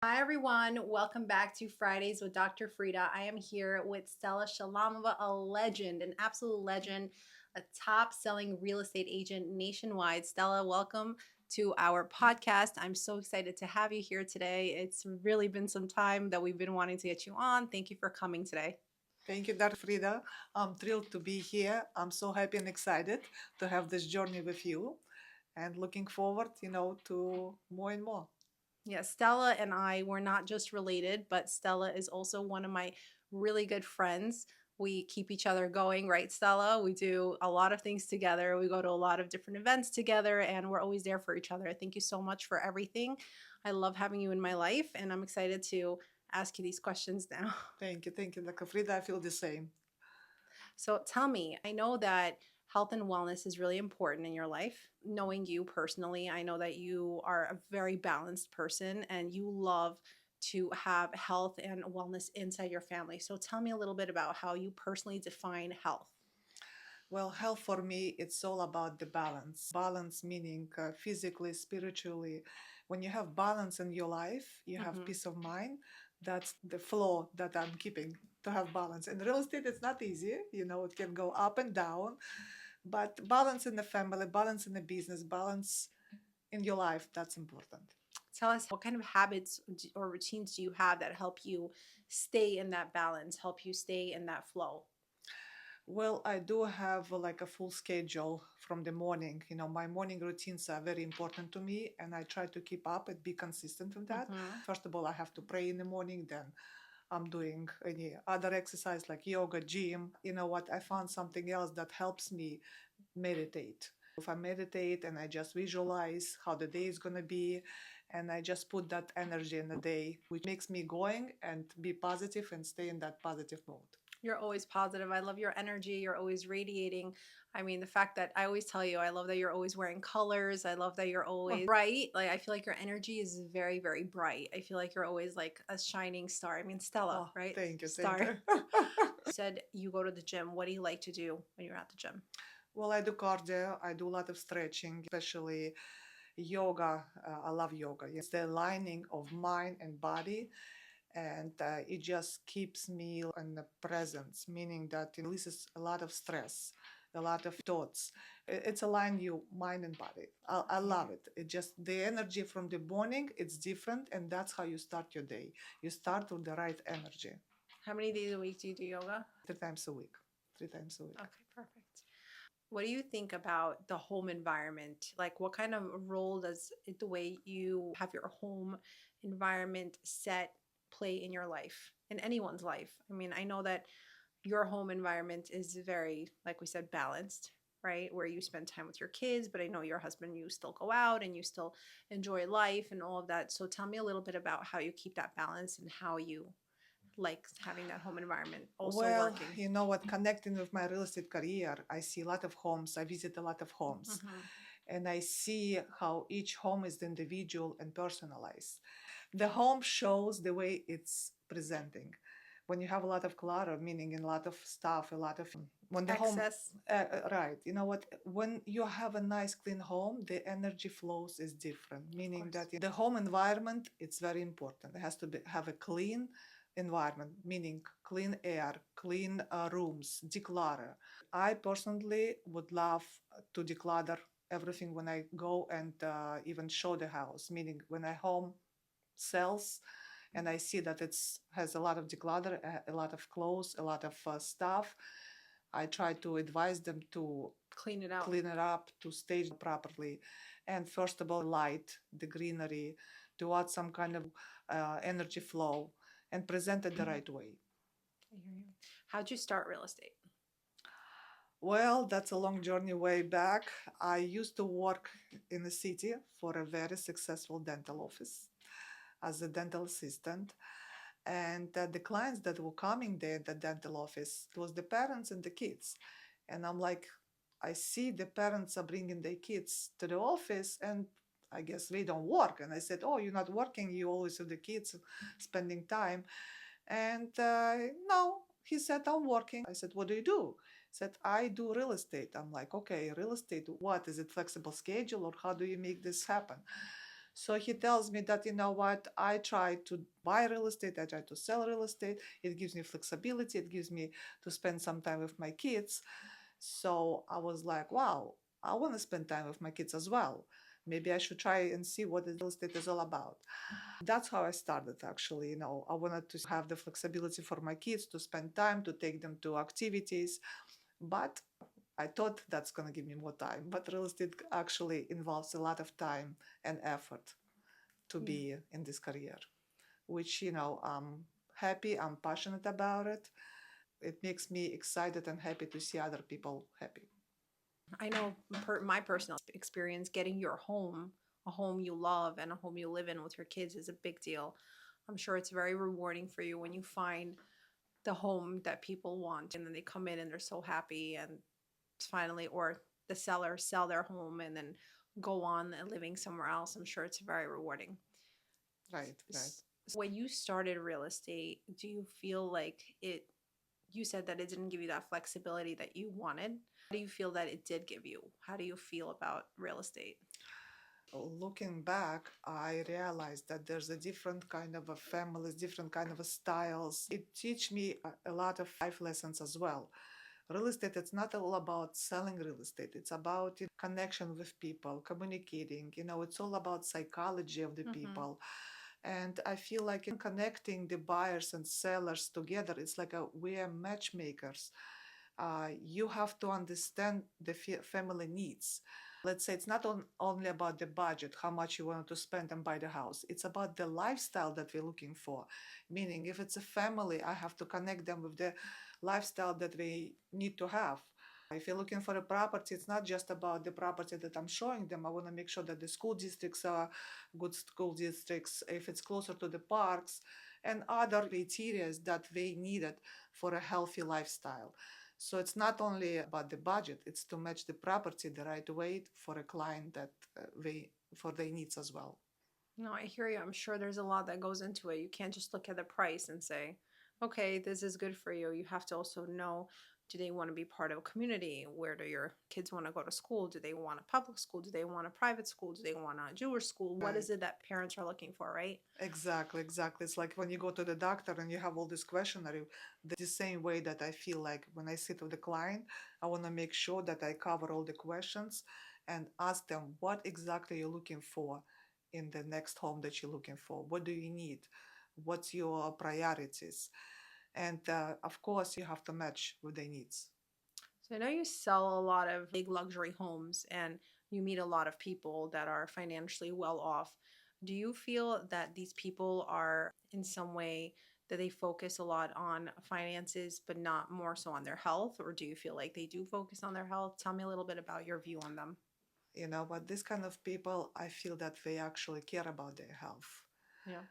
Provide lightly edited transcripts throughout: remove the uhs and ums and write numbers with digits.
Hi, everyone. Welcome back to Fridays with Dr. Frida. I am here with Stella Shalamova, a legend, an absolute legend, a top selling real estate agent nationwide. Stella, welcome to our podcast. I'm so excited to have you here today. It's really been some time that we've been wanting to get you on. Thank you for coming today. Thank you, Dr. Frida. I'm thrilled to be here. I'm so happy and excited to have this journey with you and looking forward, to more and more. Yes, Stella and I were not just related, but Stella is also one of my really good friends. We keep each other going, right, Stella? We do a lot of things together. We go to a lot of different events together, and we're always there for each other. Thank you so much for everything. I love having you in my life, and I'm excited to ask you these questions now. Thank you, Dr. Frida. I feel the same. So tell me, I know that health and wellness is really important in your life. Knowing you personally, I know that you are a very balanced person and you love to have health and wellness inside your family. So tell me a little bit about how you personally define health. Well, health for me, it's all about the balance. Balance meaning physically, spiritually. When you have balance in your life, you have Hmm. peace of mind. That's the flow that I'm keeping to have balance. In real estate, it's not easy. It can go up and down, but balance in the family, balance in the business, balance in your life, that's important. Tell us what kind of habits or routines do you have that help you stay in that balance, help you stay in that flow? Well, I do have like a full schedule from the morning. My morning routines are very important to me, and I try to keep up and be consistent with that. Hmm. First of all, I have to pray in the morning, then I'm doing any other exercise like yoga, gym. You know what? I found something else that helps me meditate. If I meditate and I just visualize how the day is going to be, and I just put that energy in the day, which makes me going and be positive and stay in that positive mode. You're always positive. I love your energy. You're always radiating. I mean, the fact that I always tell you, I love that you're always wearing colors. I love that you're always bright. Like, I feel like your energy is very, very bright. I feel like you're always like a shining star. I mean, Stella, Oh, right? thank you, thank Star. you. You said you go to the gym. What do you like to do when you're at the gym? Well, I do cardio, I do a lot of stretching, especially yoga. I love yoga. It's the aligning of mind and body, and it just keeps me in the presence, meaning that it releases a lot of stress, a lot of thoughts. It's align you mind and body. I love it. It just the energy from the morning, it's different, and that's how you start your day. You start with the right energy. How many days a week do you do yoga? 3 times a week. 3 times a week. Okay, perfect. What do you think about the home environment? Like, what kind of role does the way you have your home environment set play in your life, in anyone's life? I mean, I know that your home environment is very, like we said, balanced, right? Where you spend time with your kids, but I know your husband, you still go out and you still enjoy life and all of that. So tell me a little bit about how you keep that balance and how you like having that home environment also Well, working. you know what, connecting with my real estate career, I see a lot of homes, I visit a lot of homes, Hmm. and I see how each home is individual and personalized. The home shows the way it's presenting. When you have a lot of clutter, meaning a lot of stuff, a lot of when the home Excess. right, you know what, when you have a nice clean home, the energy flows is different, Of meaning course. that the home environment, it's very important. It has to have a clean environment, meaning clean air, clean rooms, declutter. I personally would love to declutter everything when I go and even show the house, meaning when I home sells and I see that it's has a lot of declutter, a lot of clothes, a lot of stuff. I try to advise them to Clean it out. clean it up, to stage it properly, and first of all, light, the greenery, to add some kind of energy flow, and present it the right way. I hear you. How'd you start real estate? Well, that's a long journey way back. I used to work in the city for a very successful dental office as a dental assistant. And the clients that were coming there at the dental office, it was the parents and the kids. And I'm like, I see the parents are bringing their kids to the office and I guess they don't work. And I said, oh, you're not working. You always with the kids spending time. And no, he said, I'm working. I said, what do you do? He said, I do real estate. I'm like, okay, real estate, what? Is it flexible schedule or how do you make this happen? So he tells me that, you know what, I try to buy real estate, I try to sell real estate. It gives me flexibility, it gives me to spend some time with my kids. So I was like, wow, I want to spend time with my kids as well. Maybe I should try and see what the real estate is all about. That's how I started actually. I wanted to have the flexibility for my kids to spend time, to take them to activities. But I thought that's going to give me more time. But real estate actually involves a lot of time and effort to Yeah. be in this career, which, I'm happy, I'm passionate about it. It makes me excited and happy to see other people happy. I know my personal experience getting your home, a home you love and a home you live in with your kids is a big deal. I'm sure it's very rewarding for you when you find the home that people want and then they come in and they're so happy and it's finally, or the seller sell their home and then go on and living somewhere else. I'm sure it's very rewarding. Right, right. When you started real estate, do you feel like you said that it didn't give you that flexibility that you wanted? How do you feel that it did give you? How do you feel about real estate? Looking back, I realized that there's a different kind of a families, different kind of a styles. It teach me a lot of life lessons as well. Real estate, it's not all about selling real estate. It's about connection with people, communicating. It's all about psychology of the Mm-hmm. people. And I feel like in connecting the buyers and sellers together, it's like we are matchmakers. You have to understand the family needs. Let's say it's not only about the budget, how much you want to spend and buy the house. It's about the lifestyle that we're looking for. Meaning, if it's a family, I have to connect them with the lifestyle that they need to have. If you're looking for a property, it's not just about the property that I'm showing them. I want to make sure that the school districts are good school districts, if it's closer to the parks and other criteria that they needed for a healthy lifestyle. So it's not only about the budget, it's to match the property the right way for a client that they for their needs as well. No, I hear you. I'm sure there's a lot that goes into it. You can't just look at the price and say, okay, this is good for you. You have to also know, do they want to be part of a community? Where do your kids want to go to school? Do they want a public school? Do they want a private school? Do they want a Jewish school? What Right. is it that parents are looking for, right? Exactly, exactly. It's like when you go to the doctor and you have all this questionnaire, the same way that I feel like when I sit with the client, I want to make sure that I cover all the questions and ask them what exactly you're looking for in the next home that you're looking for. What do you need? What's your priorities? And of course, you have to match with their needs. So I know you sell a lot of big luxury homes and you meet a lot of people that are financially well off. Do you feel that these people are in some way that they focus a lot on finances but not more so on their health? Or do you feel like they do focus on their health? Tell me a little bit about your view on them. But this kind of people, I feel that they actually care about their health. Yeah.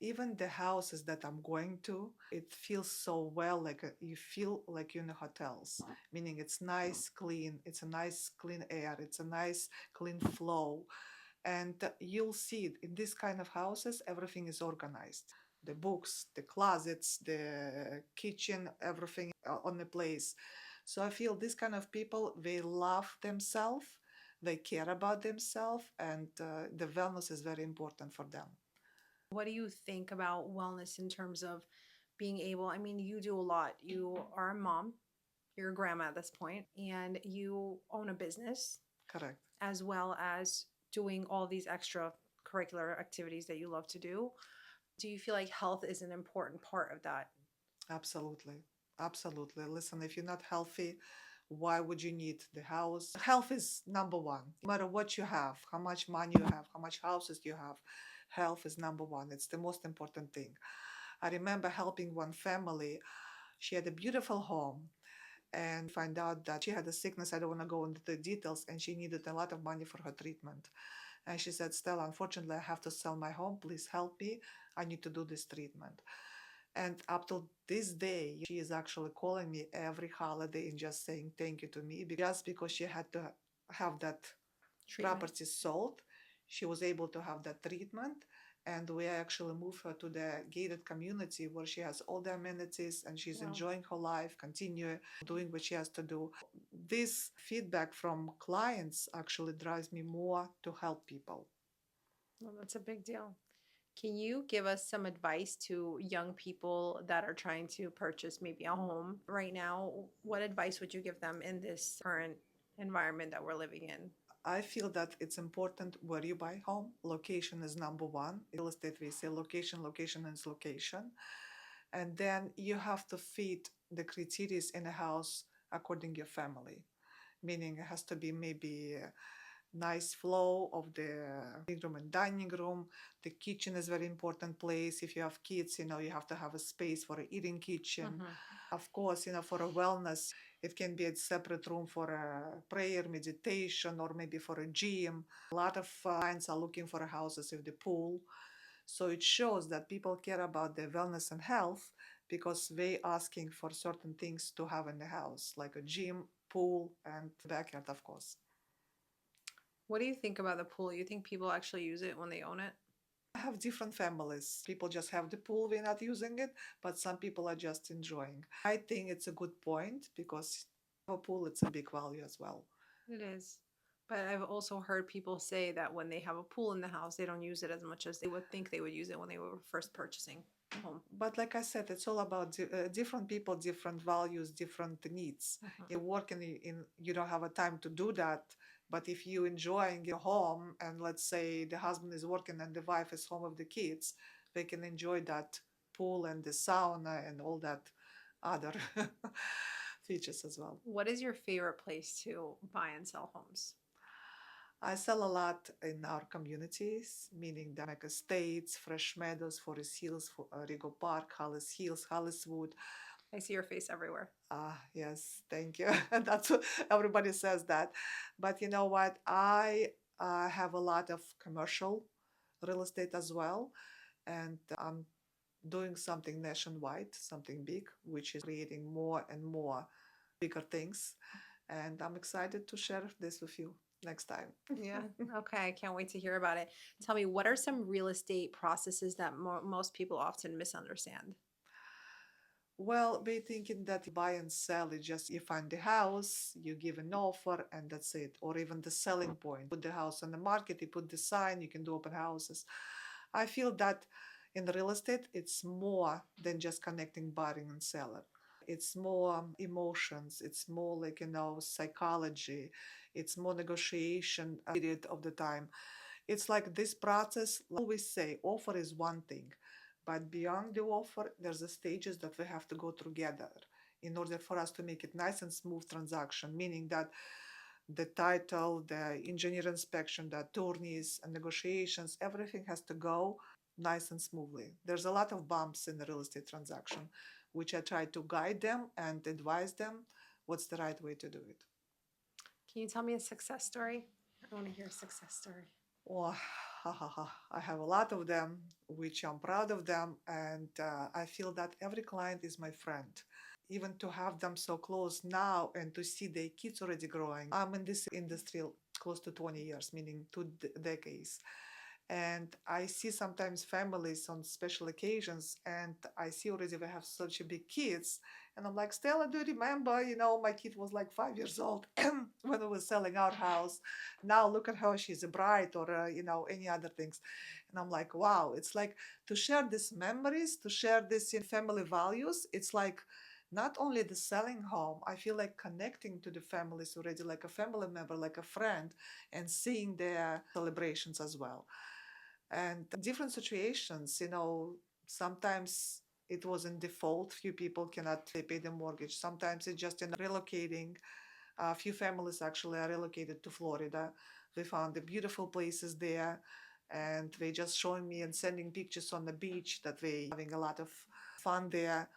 Even the houses that I'm going to, it feels so well, like you feel like you're in the hotels, meaning it's nice, clean, it's a nice, clean air, it's a nice, clean flow. And you'll see it in this kind of houses, everything is organized. The books, the closets, the kitchen, everything on the place. So I feel this kind of people, they love themselves, they care about themselves, and the wellness is very important for them. What do you think about wellness in terms of being able? I mean, you do a lot. You are a mom, you're a grandma at this point, and you own a business Correct. as well as doing all these extra curricular activities that you love to do. Do you feel like health is an important part of that? Absolutely. Absolutely. Listen, if you're not healthy, why would you need the house? Health is number one. No matter what you have, how much money you have, how much houses you have, health is number one. It's the most important thing. I remember helping one family. She had a beautiful home and find out that she had a sickness. I don't want to go into the details, and she needed a lot of money for her treatment. And she said, Stella, unfortunately, I have to sell my home. Please help me. I need to do this treatment. And up till this day, she is actually calling me every holiday and just saying thank you to me, just because she had to have that Treatment. property sold. She was able to have that treatment. And we actually moved her to the gated community where she has all the amenities and she's Wow. enjoying her life, continue doing what she has to do. This feedback from clients actually drives me more to help people. Well, that's a big deal. Can you give us some advice to young people that are trying to purchase maybe a home right now? What advice would you give them in this current environment that we're living in? I feel that it's important where you buy home. Location is number one. In real estate, we say location, location is location. And then you have to fit the criteria in a house according to your family. Meaning it has to be maybe a nice flow of the living room and dining room. The kitchen is very important place. If you have kids, you have to have a space for an eating kitchen. Hmm. Of course, for a wellness, it can be a separate room for a prayer, meditation, or maybe for a gym. A lot of clients are looking for houses with the pool. So it shows that people care about their wellness and health because they asking for certain things to have in the house, like a gym, pool, and backyard, of course. What do you think about the pool? You think people actually use it when they own it? I have different families. People just have the pool, we're not using it, but some people are just enjoying. I think it's a good point because a pool, it's a big value as well. It is. But I've also heard people say that when they have a pool in the house, they don't use it as much as they would think they would use it when they were first purchasing a home. But like I said, it's all about different people, different values, different needs. Mhm. You work you don't have a time to do that. But if you enjoying your home, and let's say the husband is working and the wife is home with the kids, they can enjoy that pool and the sauna and all that other features as well. What is your favorite place to buy and sell homes? I sell a lot in our communities, meaning the Mecca Estates, Fresh Meadows, Forest Hills, Rigo Park, Hollis Hills, Holliswood. I see your face everywhere. Ah, yes, thank you. That's what everybody says that. But you know what? I have a lot of commercial real estate as well, and I'm doing something nationwide, something big, which is creating more and more bigger things. And I'm excited to share this with you next time. Yeah. Okay. I can't wait to hear about it. Tell me, what are some real estate processes that most people often misunderstand? Well, they thinking that you buy and sell is just you find the house, you give an offer, and that's it. Or even the selling point. Put the house on the market, you put the sign, you can do open houses. I feel that in real estate, it's more than just connecting buyer and seller. It's more emotions. It's more like, psychology. It's more negotiation period of the time. It's like this process, like I always say, offer is one thing, but beyond the offer, there's the stages that we have to go together in order for us to make it nice and smooth transaction, meaning that the title, the engineer inspection, the attorneys and negotiations, everything has to go nice and smoothly. There's a lot of bumps in the real estate transaction, which I try to guide them and advise them what's the right way to do it. Can you tell me a success story? I want to hear a success story. Oh, ha, ha, ha. I have a lot of them, which I'm proud of them, and I feel that every client is my friend. Even to have them so close now and to see their kids already growing. I'm in this industry close to 20 years, meaning two decades. And I see sometimes families on special occasions, and I see already they have such a big kids. And I'm like, Stella, do you remember? My kid was like 5 years old when I was selling our house. Now look at her, she's a bride, or any other things. And I'm like, wow, it's like to share these memories, to share this in family values. It's like not only the selling home, I feel like connecting to the families already, like a family member, like a friend, and seeing their celebrations as well. And different situations, sometimes it was in default, few people cannot pay the mortgage. Sometimes it's just in relocating. A few families actually are relocated to Florida. They found the beautiful places there, and they just showing me and sending pictures on the beach that they having a lot of fun there.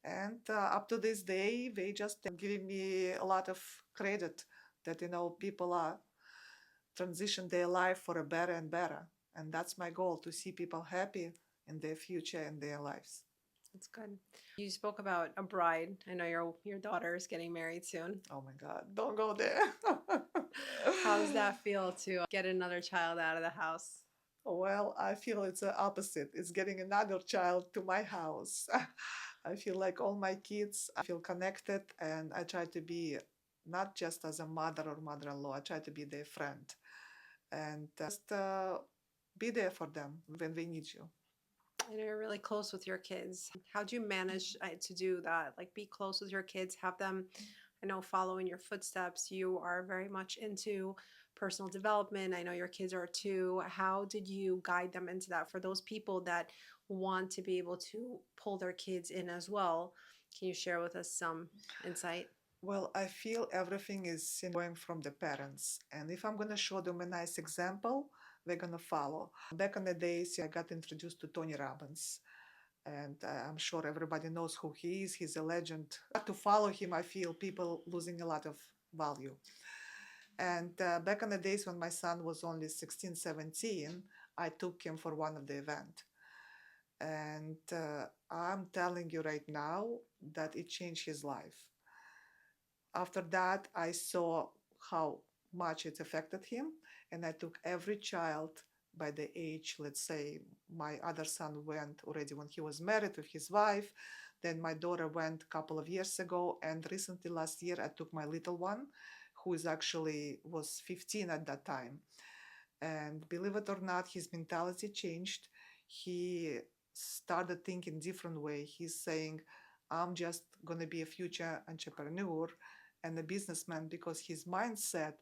And up to this day, they just giving me a lot of credit that people are transition their life for a better and better. And that's my goal, to see people happy in their future and their lives. That's good. You spoke about a bride. I know your daughter is getting married soon. Oh my God, don't go there. How does that feel to get another child out of the house? Well, I feel it's the opposite. It's getting another child to my house. I feel like all my kids, I feel connected, and I try to be not just as a mother or mother in law, I try to be their friend. And just be there for them when they need you. And you're really close with your kids. How do you manage to do that? Like, be close with your kids, have them, I know, follow in your footsteps. You are very much into personal development. I know your kids are too. How did you guide them into that for those people that want to be able to pull their kids in as well? Can you share with us some insight? Well, I feel everything is going from the parents. And if I'm going to show them a nice example, they're going to follow. Back in the days, I got introduced to Tony Robbins. And I'm sure everybody knows who he is. He's a legend. To follow him, I feel people losing a lot of value. And back in the days when my son was only 16, 17, I took him for one of the event. And I'm telling you right now that it changed his life. After that, I saw how much it affected him, and I took every child by the age, let's say my other son went already when he was married with his wife. Then my daughter went a couple of years ago, and recently last year I took my little one, who is actually was 15 at that time. And believe it or not, his mentality changed. He started thinking different way. He's saying, I'm just going to be a future entrepreneur and a businessman, because his mindset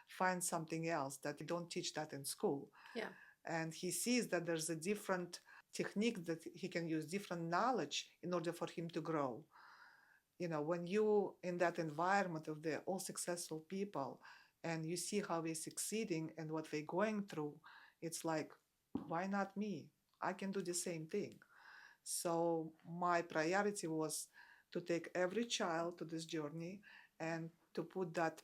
finds something else that they don't teach that in school. Yeah. And he sees that there's a different technique that he can use, different knowledge in order for him to grow. When you in that environment of the all successful people, and you see how they're succeeding and what they're going through, it's like, why not me? I can do the same thing. So my priority was to take every child to this journey and to put that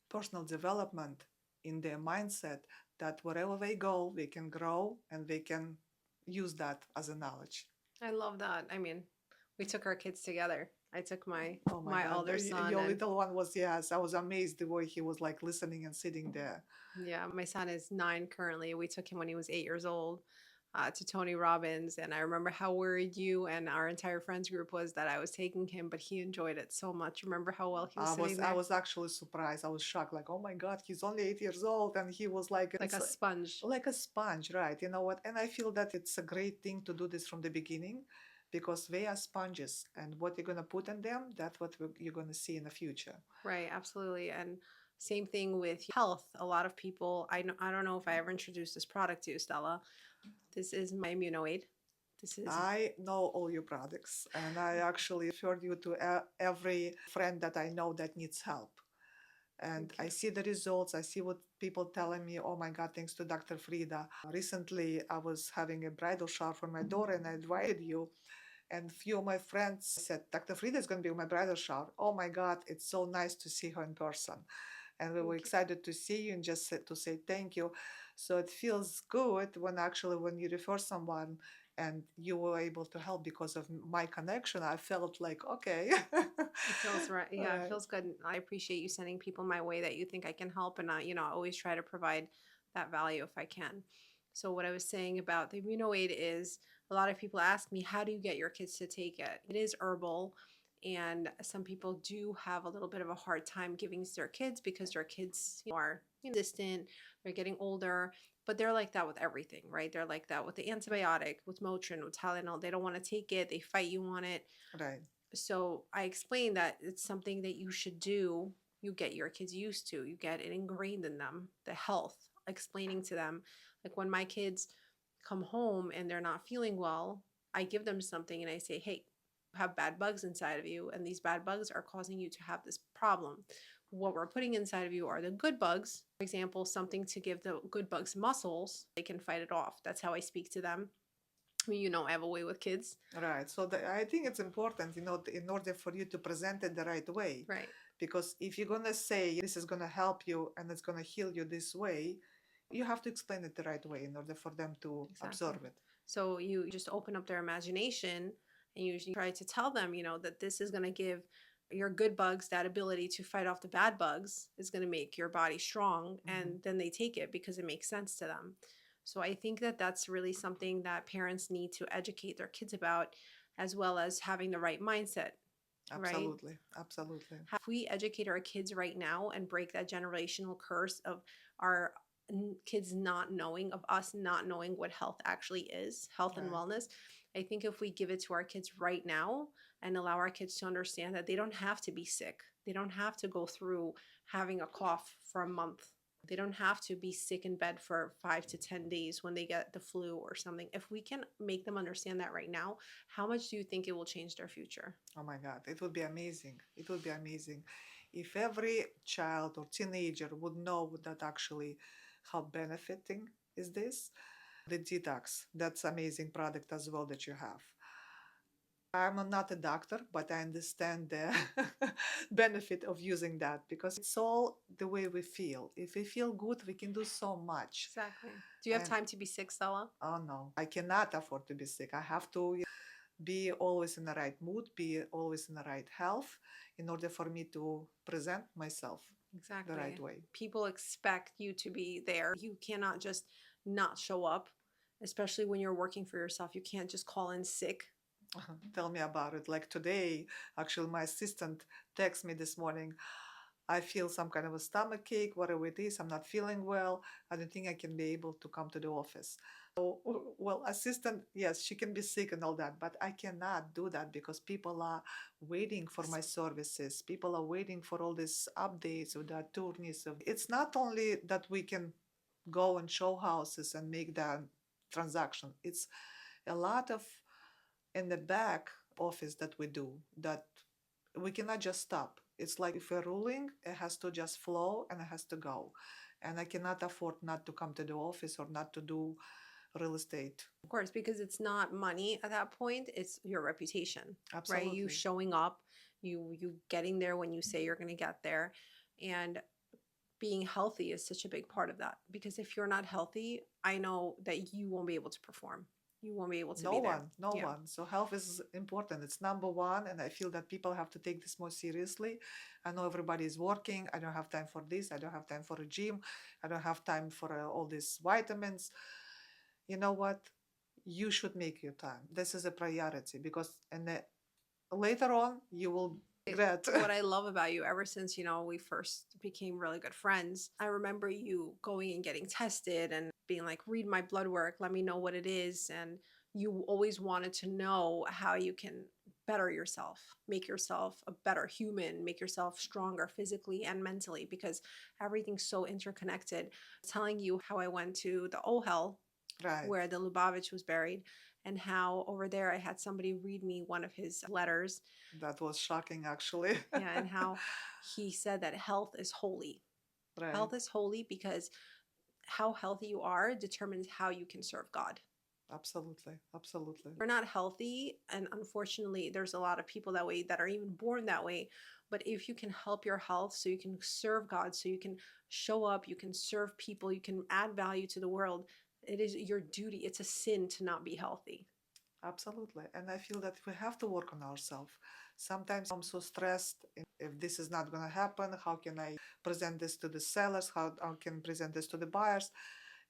personal development in their mindset, that wherever they go, they can grow and they can use that as a knowledge. I love that. I mean, we took our kids together. I took my Oh my my God, older son, your and little one was, yes, I was amazed the way he was like listening and sitting there. yeah, my son is 9 currently. We took him when he was 8 years old to Tony Robbins. And I remember how worried you and our entire friends group was that I was taking him, but he enjoyed it so much. Remember how well he was I was sitting I there? was actually surprised. I was shocked, like, oh my God, he's only 8 years old, and he was like, Like it's a sponge. like a sponge, right? You know what? And I feel that it's a great thing to do this from the beginning, because they are sponges, and what you're gonna put in them, that's what you're gonna see in the future. Right, absolutely. And same thing with health. A lot of people, I don't know if I ever introduced this product to you, Stella. This is my Immunoaid. This is I know all your products, and I actually referred you to every friend that I know that needs help. And thank you. I see the results. I see what people telling me. Oh my God, thanks to Dr. Frida. Recently, I was having a bridal shower for my daughter, and I invited you. And few of my friends said, Dr. Frida is going to be my bridal shower. Oh my God, it's so nice to see her in person. And we were Thank you. excited to see you and just to say thank you. So it feels good when actually when you refer someone and you were able to help because of my connection. I felt like, okay. It feels right. Yeah, it Right. feels good. I appreciate you sending people my way that you think I can help, and I always try to provide that value if I can. So what I was saying about the Immunoaid is a lot of people ask me, how do you get your kids to take it? It is herbal, and some people do have a little bit of a hard time giving to their kids because their kids are distant, they're getting older. But they're like that with everything, right? They're like that with the antibiotic, with Motrin, with Tylenol. They don't want to take it. They fight you on it. Right. So I explained that it's something that you should do. You get your kids used to, you get it ingrained in them, the health, explaining to them. Like when my kids come home and they're not feeling well, I give them something and I say, hey, you have bad bugs inside of you, and these bad bugs are causing you to have this problem. What we're putting inside of you are the good bugs. For example, something to give the good bugs muscles, they can fight it off. That's how I speak to them. I mean, I have a way with kids. Right. So I think it's important, in order for you to present it the right way. Right. Because if you're going to say this is going to help you and it's going to heal you this way, you have to explain it the right way in order for them to Exactly. absorb it. So you just open up their imagination and you try to tell them, that this is going to give your good bugs that ability to fight off the bad bugs, is going to make your body strong. Mm-hmm. And then they take it because it makes sense to them. So I think that that's really something that parents need to educate their kids about, as well as having the right mindset, right? Absolutely. Absolutely. If we educate our kids right now and break that generational curse of our kids not knowing, of us not knowing what health actually is, health and Right. wellness. I think if we give it to our kids right now and allow our kids to understand that they don't have to be sick, they don't have to go through having a cough for a month. They don't have to be sick in bed for 5 to 10 days when they get the flu or something. If we can make them understand that right now, how much do you think it will change their future? Oh my God, it would be amazing. It would be amazing if every child or teenager would know that actually how benefiting is this. The detox, that's amazing product as well that you have. I'm not a doctor, but I understand the benefit of using that because it's all the way we feel. If we feel good, we can do so much. Exactly. Do you have And time to be sick, Stella? oh no, I cannot afford to be sick. I have to be always in the right mood, be always in the right health in order for me to present myself the right Exactly. way. People expect you to be there. You cannot just not show up, especially when you're working for yourself. You can't just call in sick. Tell me about it. Like today, actually, my assistant texted me this morning. I feel some kind of a stomach ache, whatever it is. I'm not feeling well. I don't think I can be able to come to the office. So, well, assistant, yes, she can be sick and all that, but I cannot do that because people are waiting for my services. People are waiting for all these updates of the attorneys. It's not only that we can go and show houses and make that transaction. It's a lot of in the back office that we do that we cannot just stop. It's like if we're ruling, it has to just flow and it has to go. And I cannot afford not to come to the office or not to do real estate. Of course, because it's not money at that point, it's your reputation, right? You Absolutely. showing up, you getting there when you say you're going to get there. And being healthy is such a big part of that, because if you're not healthy, I know that you won't be able to perform. You won't be able to No be there. one, no Yeah. one. So health is important. It's number one, and I feel that people have to take this more seriously. I know everybody is working. I don't have time for this. I don't have time for a gym. I don't have time for all these vitamins. You know what? You should make your time. This is a priority because and later on you will regret. What I love about you, ever since, we first became really good friends, I remember you going and getting tested and being like, read my blood work, let me know what it is. And you always wanted to know how you can better yourself, make yourself a better human, make yourself stronger physically and mentally, because everything's so interconnected. Telling you how I went to the Ohel Right. where the Lubavitch was buried, and how over there I had somebody read me one of his letters. That was shocking, actually. Yeah, and how he said that health is holy. Right. Health is holy because how healthy you are determines how you can serve God. Absolutely. Absolutely. We're not healthy, and unfortunately, there's a lot of people that way that are even born that way. But if you can help your health so you can serve God, so you can show up, you can serve people, you can add value to the world, it is your duty. It's a sin to not be healthy. Absolutely. And I feel that we have to work on ourselves. Sometimes I'm so stressed. If this is not going to happen, how can I present this to the sellers? How I can present this to the buyers?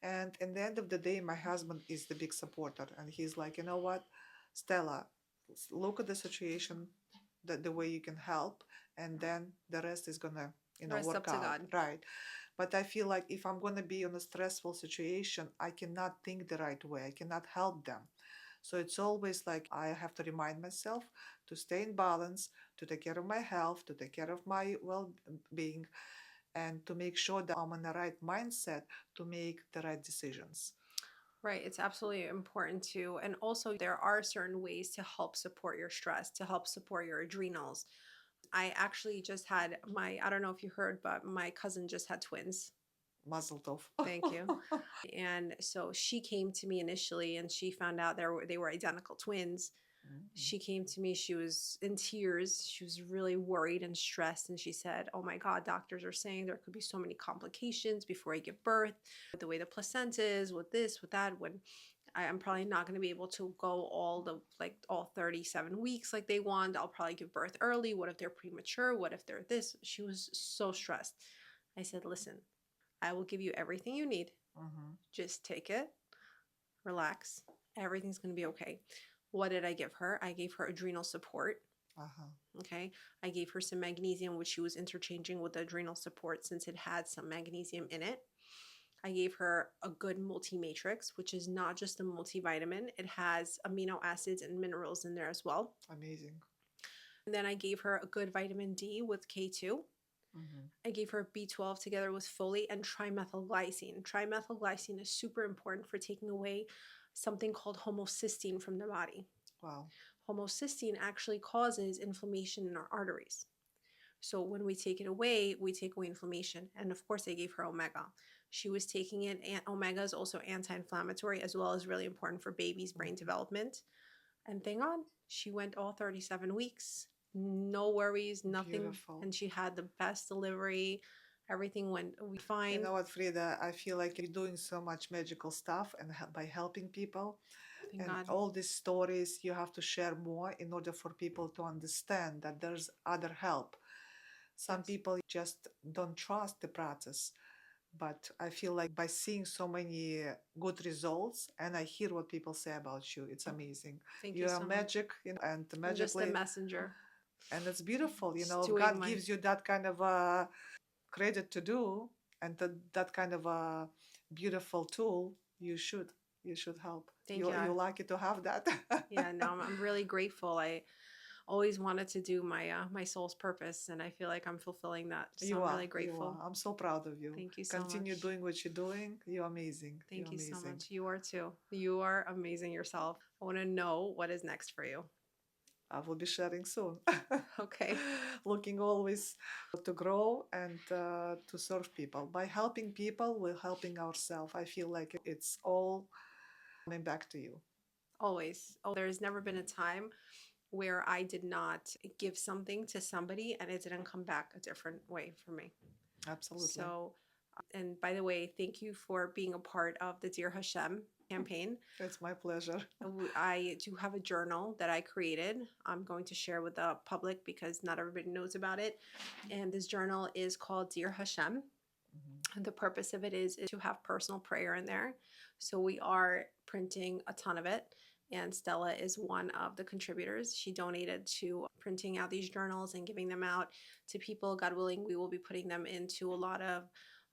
And in the end of the day, my husband is the big supporter. And he's like, you know what, Stella, look at the situation, the way you can help, and then the rest is going to, Rest up work to out. God. Right. But I feel like if I'm going to be in a stressful situation, I cannot think the right way. I cannot help them. So it's always like I have to remind myself to stay in balance, to take care of my health, to take care of my well being, and to make sure that I'm in the right mindset to make the right decisions. Right. It's absolutely important too. And also, there are certain ways to help support your stress, to help support your adrenals. I actually just had I don't know if you heard, but my cousin just had twins. Mazel tov. Thank you. And so she came to me initially and she found out they were identical twins. Mhm. She came to me, she was in tears. She was really worried and stressed. And she said, "Oh my God, doctors are saying there could be so many complications before I give birth, with the way the placenta is, with this, with that. When I'm probably not going to be able to go all 37 weeks like they want. I'll probably give birth early. What if they're premature? What if they're this?" She was so stressed. I said, "Listen, I will give you everything you need. Mhm. Just take it, relax. Everything's going to be okay." What did I give her? I gave her adrenal support. Uh-huh. Okay. I gave her some magnesium, which she was interchanging with the adrenal support since it had some magnesium in it. I gave her a good multi matrix, which is not just a multivitamin, it has amino acids and minerals in there as well. Amazing. And then I gave her a good vitamin D with K2. Hmm. I gave her B12 together with folate and trimethylglycine. Trimethylglycine is super important for taking away something called homocysteine from the body. Wow. Homocysteine actually causes inflammation in our arteries. So when we take it away, we take away inflammation. And of course, I gave her omega. She was taking it, and omega is also anti-inflammatory as well as really important for babies' brain development. And thank God, she went all 37 weeks, no worries, nothing. Beautiful. And she had the best delivery. Everything went You fine. know what, Frida? I feel like you're doing so much magical stuff and by helping people. Thank And God. all these stories you have to share more in order for people to understand that there's other help. Some Yes. people just don't trust the process. But I feel like by seeing so many good results, and I hear what people say about you, it's amazing. Thank you You are so much. magic, and I'm just a magically, messenger. and it's beautiful. Just If doing God my gives you that kind of credit to do, and that kind of a beautiful tool, you should help. thank you. You're lucky to have that. Yeah, no, I'm really grateful. I always wanted to do my soul's purpose, and I feel like I'm fulfilling that. So You I'm are, really you are. grateful. I'm so proud of you. Thank you so Continue much. doing what you're doing. You're amazing. You're Thank you so amazing. much. You are too. You are amazing yourself. I want to know what is next for you. I will be sharing soon. Okay. Looking always to grow and to serve people. By helping people, we're helping ourselves. I feel like it's all coming back to you. Always. Oh, there's never been a time where I did not give something to somebody and it didn't come back a different way for me. Absolutely. So, and by the way, thank you for being a part of the Dear Hashem campaign. It's my pleasure. I do have a journal that I created. I'm going to share with the public because not everybody knows about it. And this journal is called Dear Hashem. Mhm. And the purpose of it is to have personal prayer in there. So we are printing a ton of it. And Stella is one of the contributors. She donated to printing out these journals and giving them out to people. God willing, we will be putting them into a lot of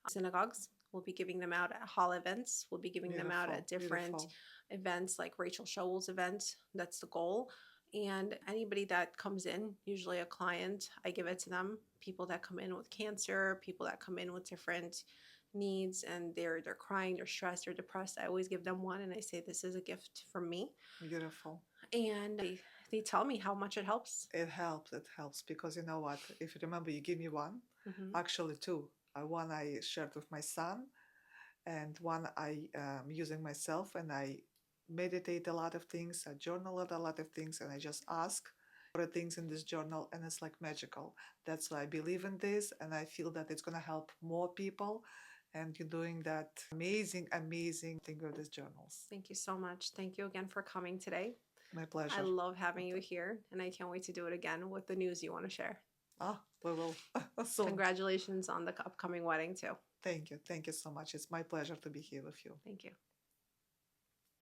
synagogues. We'll be giving them out at hall events. We'll be giving them out Beautiful. at different Beautiful. events like Rachel Shoel's event. That's the goal. And anybody that comes in, usually a client, I give it to them. People that come in with cancer, people that come in with different needs and they're crying, they're stressed, they're depressed. I always give them one and I say this is a gift from me. Beautiful. And they tell me how much it helps. It helps. It helps because you know what? If you remember, you give me one, Mm-hmm. actually two. One I shared with my son, and one I am using myself, and I meditate a lot of things, I journal a lot of things, and I just ask for things in this journal, and it's like magical. That's why I believe in this, and I feel that it's going to help more people. And you're doing that amazing, amazing thing with these journals. Thank you so much. Thank you again for coming today. My I pleasure. love having you here and I can't wait to do it again with the news you want to share. Ah, we will soon. Congratulations on the upcoming wedding too. Thank you. Thank you so much. It's my pleasure to be here with you. Thank you.